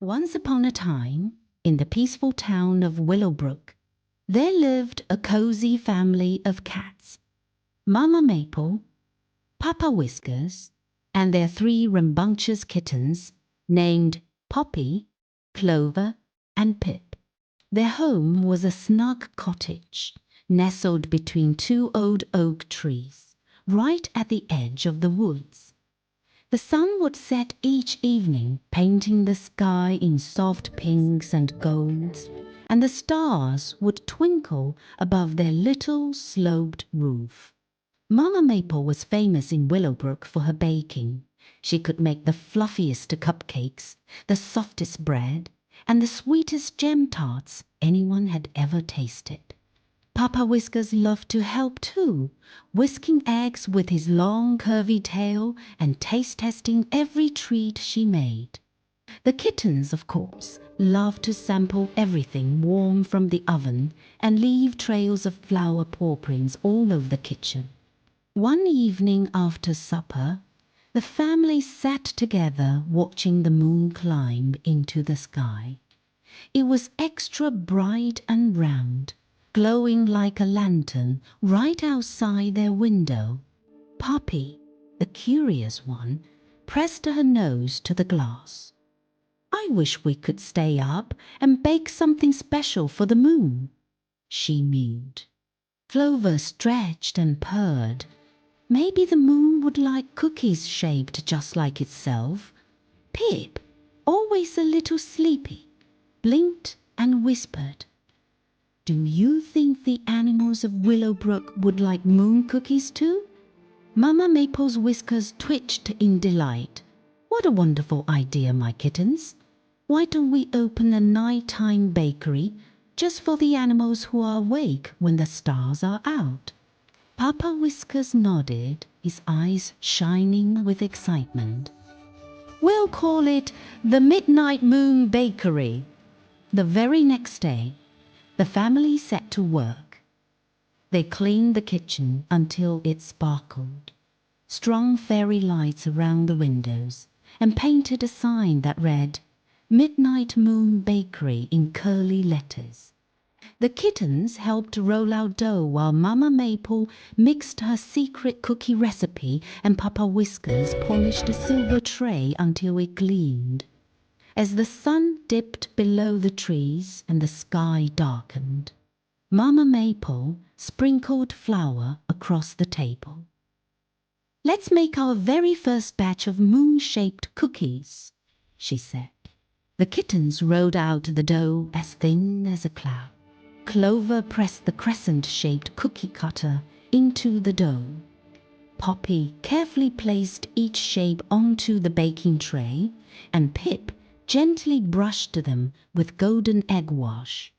Once upon a time, in the peaceful town of Willowbrook, there lived a cozy family of cats. Mama Maple, Papa Whiskers, and their three rambunctious kittens named Poppy, Clover, and Pip. Their home was a snug cottage nestled between two old oak trees, right at the edge of the woods. The sun would set each evening, painting the sky in soft pinks and golds, and the stars would twinkle above their little sloped roof. Mama Maple was famous in Willowbrook for her baking. She could make the fluffiest cupcakes, the softest bread, and the sweetest gem tarts anyone had ever tasted. Papa Whiskers loved to help too, whisking eggs with his long curvy tail and taste-testing every treat she made. The kittens, of course, loved to sample everything warm from the oven and leave trails of flour paw prints all over the kitchen. One evening after supper, the family sat together watching the moon climb into the sky. It was extra bright and round, glowing like a lantern right outside their window. Poppy, the curious one, pressed her nose to the glass. "I wish we could stay up and bake something special for the moon," she mewed. Clover stretched and purred. Maybe the moon would like cookies shaped just like itself. Pip, always a little sleepy, blinked and whispered, "Do you think the animals of Willowbrook would like moon cookies too?" Mama Maple's whiskers twitched in delight. "What a wonderful idea, my kittens! Why don't we open a nighttime bakery just for the animals who are awake when the stars are out?" Papa Whiskers nodded, his eyes shining with excitement. "We'll call it the Midnight Moon Bakery." The very next day, the family set to work. They cleaned the kitchen until it sparkled, strung fairy lights around the windows, and painted a sign that read, "Midnight Moon Bakery" in curly letters. The kittens helped roll out dough while Mama Maple mixed her secret cookie recipe and Papa Whiskers polished a silver tray until it gleamed. As the sun dipped below the trees and the sky darkened, Mama Maple sprinkled flour across the table. "Let's make our very first batch of moon-shaped cookies," she said. The kittens rolled out the dough as thin as a cloud. Clover pressed the crescent-shaped cookie cutter into the dough. Poppy carefully placed each shape onto the baking tray, and Pip gently brushed them with golden egg wash.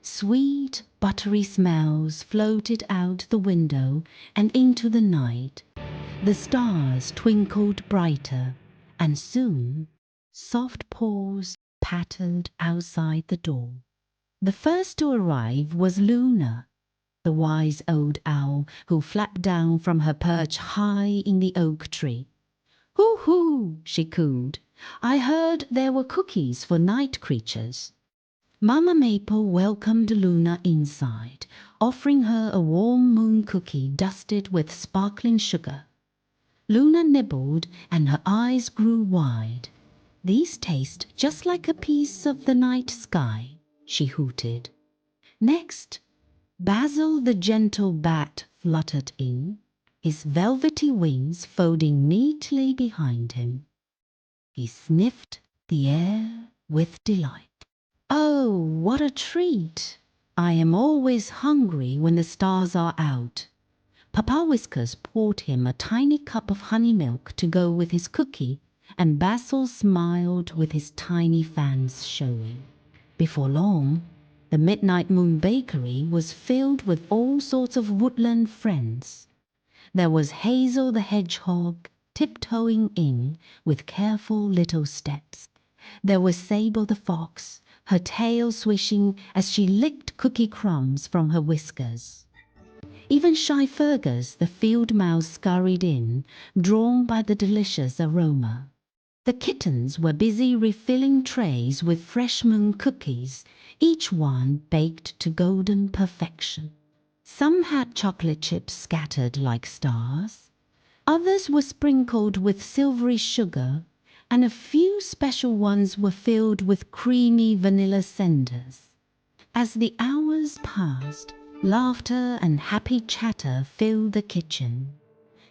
Sweet, buttery smells floated out the window and into the night. The stars twinkled brighter, and soon soft paws pattered outside the door. The first to arrive was Luna, the wise old owl who flapped down from her perch high in the oak tree. "Hoo hoo," she cooed. "I heard there were cookies for night creatures." Mama Maple welcomed Luna inside, offering her a warm moon cookie dusted with sparkling sugar. Luna nibbled and her eyes grew wide. "These taste just like a piece of the night sky," she hooted. Next, Basil the gentle bat fluttered in, his velvety wings folding neatly behind him. He sniffed the air with delight. "Oh, what a treat! I am always hungry when the stars are out." Papa Whiskers poured him a tiny cup of honey milk to go with his cookie, and Basil smiled with his tiny fangs showing. Before long, the Midnight Moon Bakery was filled with all sorts of woodland friends. There was Hazel the hedgehog, tiptoeing in with careful little steps. There was Sable the fox, her tail swishing as she licked cookie crumbs from her whiskers. Even shy Fergus the field mouse scurried in, drawn by the delicious aroma. The kittens were busy refilling trays with fresh moon cookies, each one baked to golden perfection. Some had chocolate chips scattered like stars, others were sprinkled with silvery sugar, and a few special ones were filled with creamy vanilla cinders. As the hours passed, laughter and happy chatter filled the kitchen.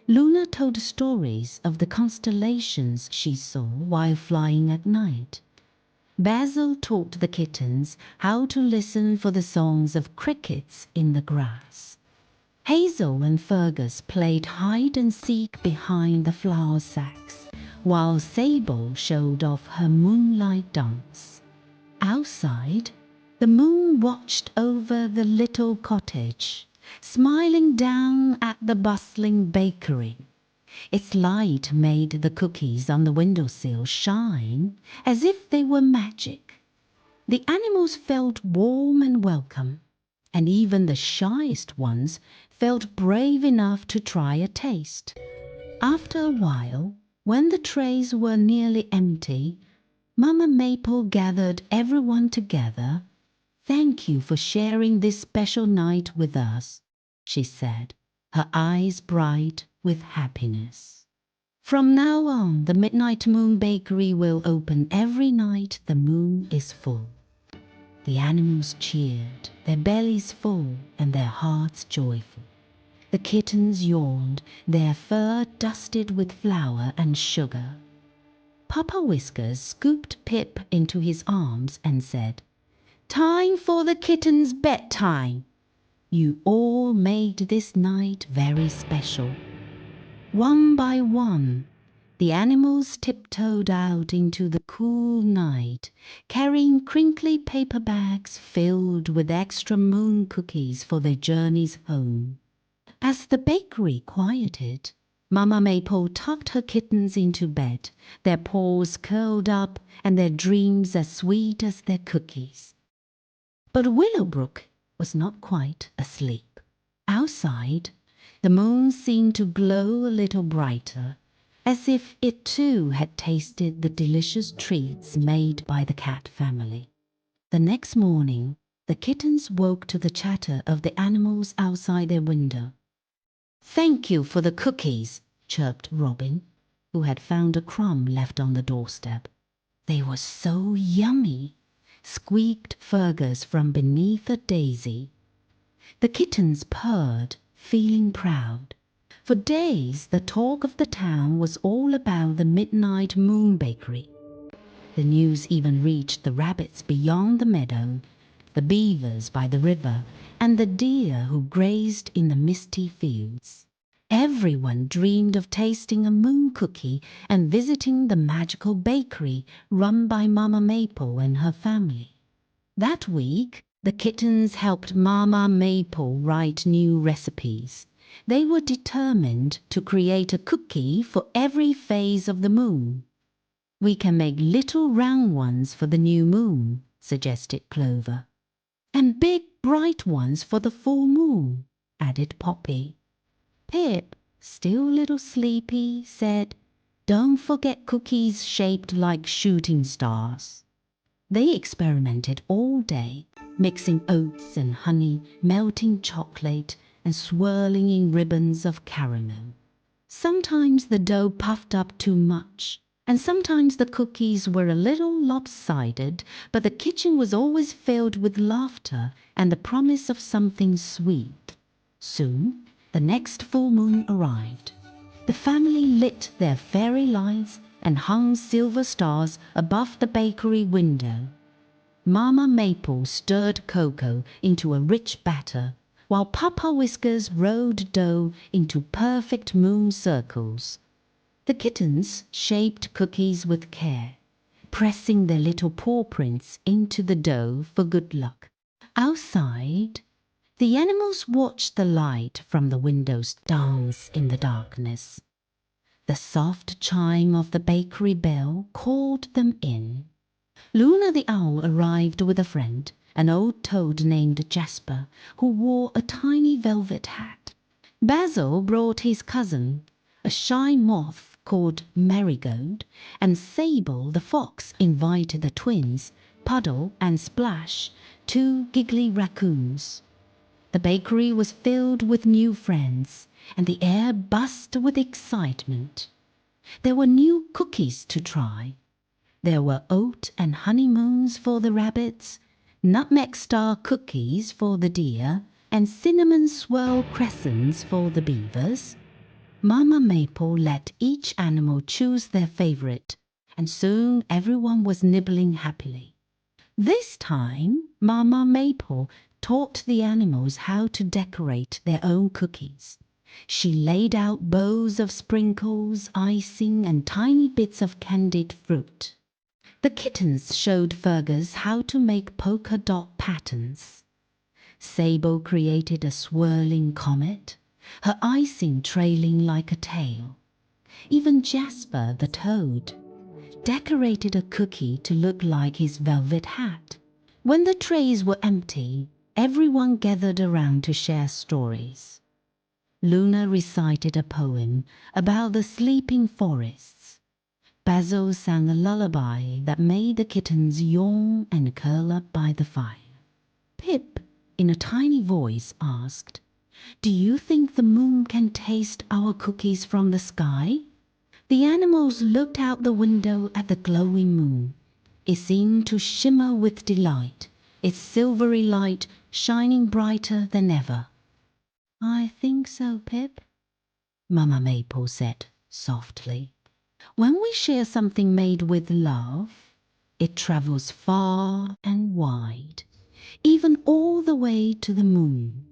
Luna told stories of the constellations she saw while flying at night. Basil taught the kittens how to listen for the songs of crickets in the grass. Hazel and Fergus played hide and seek behind the flour sacks, while Sable showed off her moonlight dance. Outside, the moon watched over the little cottage, smiling down at the bustling bakery. Its light made the cookies on the windowsill shine as if they were magic. The animals felt warm and welcome, and even the shyest ones felt brave enough to try a taste. After a while, when the trays were nearly empty, Mama Maple gathered everyone together. "Thank you for sharing this special night with us," she said, her eyes bright with happiness. "From now on, the Midnight Moon Bakery will open every night the moon is full." The animals cheered, their bellies full and their hearts joyful. The kittens yawned, their fur dusted with flour and sugar. Papa Whiskers scooped Pip into his arms and said, "Time for the kittens' bedtime. You all made this night very special." One by one, the animals tiptoed out into the cool night, carrying crinkly paper bags filled with extra moon cookies for their journeys home. As the bakery quieted, Mama Maple tucked her kittens into bed, their paws curled up and their dreams as sweet as their cookies. But Willowbrook was not quite asleep. Outside, the moon seemed to glow a little brighter, as if it too had tasted the delicious treats made by the cat family. The next morning, the kittens woke to the chatter of the animals outside their window. "Thank you for the cookies," chirped Robin, who had found a crumb left on the doorstep. "They were so yummy," squeaked Fergus from beneath a daisy. The kittens purred, feeling proud. For days the talk of the town was all about the Midnight Moon Bakery. The news even reached the rabbits beyond the meadow, the beavers by the river, and the deer who grazed in the misty fields. Everyone dreamed of tasting a moon cookie and visiting the magical bakery run by Mama Maple and her family. That week, the kittens helped Mama Maple write new recipes. They were determined to create a cookie for every phase of the moon. "We can make little round ones for the new moon," suggested Clover. "And big bright ones for the full moon," added Poppy. Pip, still a little sleepy, said, "Don't forget cookies shaped like shooting stars." They experimented all day, mixing oats and honey, melting chocolate, and swirling in ribbons of caramel. Sometimes the dough puffed up too much, and sometimes the cookies were a little lopsided, but the kitchen was always filled with laughter and the promise of something sweet. Soon the next full moon arrived. The family lit their fairy lights and hung silver stars above the bakery window. Mama Maple stirred cocoa into a rich batter, while Papa Whiskers rolled dough into perfect moon circles. The kittens shaped cookies with care, pressing their little paw prints into the dough for good luck. Outside, the animals watched the light from the windows dance in the darkness. The soft chime of the bakery bell called them in. Luna the owl arrived with a friend, an old toad named Jasper, who wore a tiny velvet hat. Basil brought his cousin, a shy moth called Marigold, and Sable the fox invited the twins, Puddle and Splash, two giggly raccoons. The bakery was filled with new friends, and the air buzzed with excitement. There were new cookies to try. There were oat and honeymoons for the rabbits, nutmeg star cookies for the deer, and cinnamon swirl crescents for the beavers. Mama Maple let each animal choose their favorite, and soon everyone was nibbling happily. This time, Mama Maple taught the animals how to decorate their own cookies. She laid out bows of sprinkles, icing, and tiny bits of candied fruit. The kittens showed Fergus how to make polka dot patterns. Sable created a swirling comet, her icing trailing like a tail. Even Jasper the toad decorated a cookie to look like his velvet hat. When the trays were empty, everyone gathered around to share stories. Luna recited a poem about the sleeping forests. Basil sang a lullaby that made the kittens yawn and curl up by the fire. Pip, in a tiny voice, asked, "Do you think the moon can taste our cookies from the sky?" The animals looked out the window at the glowing moon. It seemed to shimmer with delight, its silvery light shining brighter than ever. "I think so, Pip," Mama Maple said softly. "When we share something made with love, it travels far and wide, even all the way to the moon."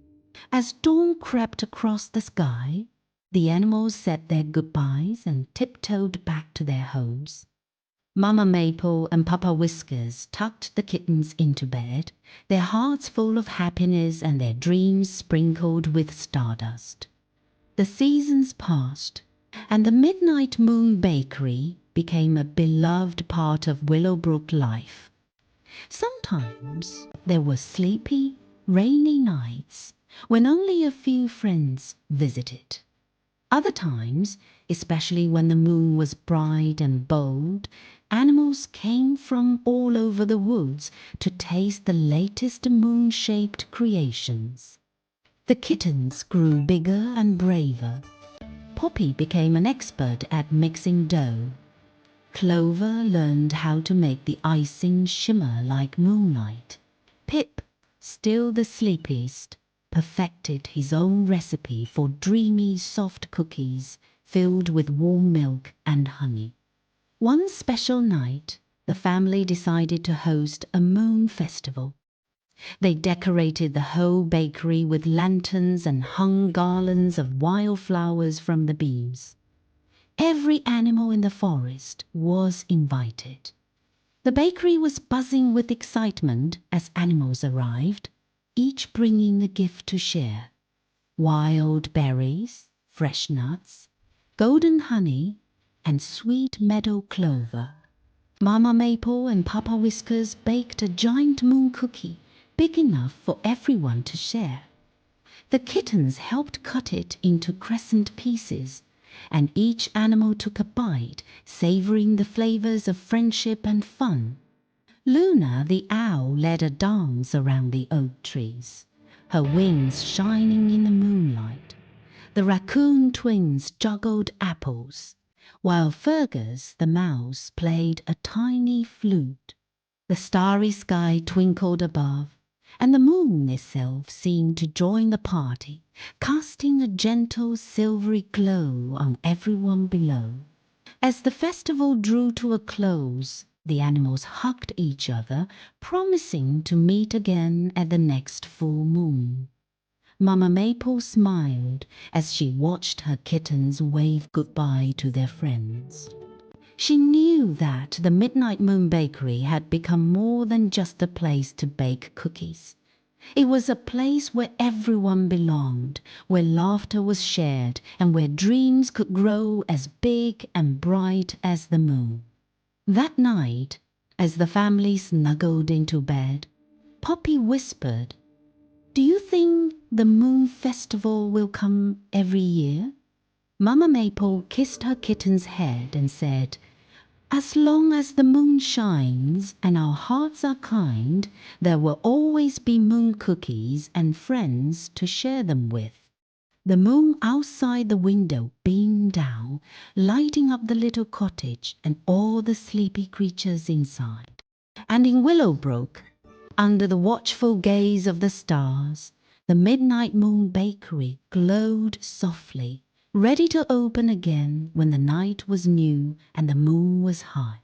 As dawn crept across the sky, the animals said their goodbyes and tiptoed back to their homes. Mama Maple and Papa Whiskers tucked the kittens into bed, their hearts full of happiness and their dreams sprinkled with stardust. The seasons passed, and the Midnight Moon Bakery became a beloved part of Willowbrook life. Sometimes there were sleepy, rainy nights when only a few friends visited. Other times, especially when the moon was bright and bold, animals came from all over the woods to taste the latest moon-shaped creations. The kittens grew bigger and braver. Poppy became an expert at mixing dough. Clover learned how to make the icing shimmer like moonlight. Pip, still the sleepiest, perfected his own recipe for dreamy, soft cookies filled with warm milk and honey. One special night, the family decided to host a moon festival. They decorated the whole bakery with lanterns and hung garlands of wildflowers from the beams. Every animal in the forest was invited. The bakery was buzzing with excitement as animals arrived, each bringing a gift to share. Wild berries, fresh nuts, golden honey, and sweet meadow clover. Mama Maple and Papa Whiskers baked a giant moon cookie, big enough for everyone to share. The kittens helped cut it into crescent pieces, and each animal took a bite, savoring the flavors of friendship and fun. Luna the owl led a dance around the oak trees, her wings shining in the moonlight. The raccoon twins juggled apples, while Fergus the mouse played a tiny flute. The starry sky twinkled above, and the moon itself seemed to join the party, casting a gentle silvery glow on everyone below. As the festival drew to a close, the animals hugged each other, promising to meet again at the next full moon. Mama Maple smiled as she watched her kittens wave goodbye to their friends. She knew that the Midnight Moon Bakery had become more than just a place to bake cookies. It was a place where everyone belonged, where laughter was shared, and where dreams could grow as big and bright as the moon. That night, as the family snuggled into bed, Poppy whispered, "Do you think the Moon Festival will come every year?" Mama Maple kissed her kitten's head and said, "As long as the moon shines and our hearts are kind, there will always be moon cookies and friends to share them with." The moon outside the window beamed down, lighting up the little cottage and all the sleepy creatures inside. And in Willowbrook, under the watchful gaze of the stars, the midnight moon bakery glowed softly, ready to open again when the night was new and the moon was high.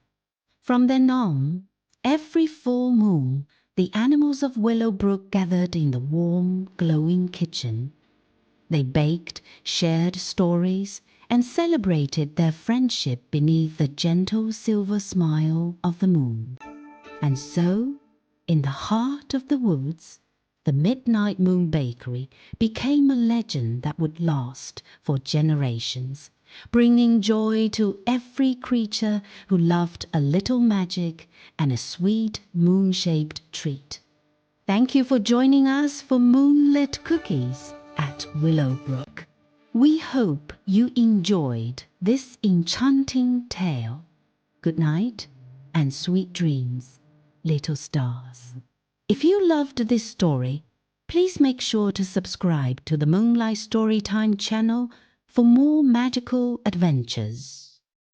From then on, every full moon, the animals of Willowbrook gathered in the warm, glowing kitchen. They baked, shared stories, and celebrated their friendship beneath the gentle silver smile of the moon. And so, in the heart of the woods, the Midnight Moon Bakery became a legend that would last for generations, bringing joy to every creature who loved a little magic and a sweet moon-shaped treat. Thank you for joining us for Moonlit Cookies at Willowbrook. We hope you enjoyed this enchanting tale. Good night and sweet dreams, little stars. If you loved this story, please make sure to subscribe to the Moonlight Storytime channel for more magical adventures.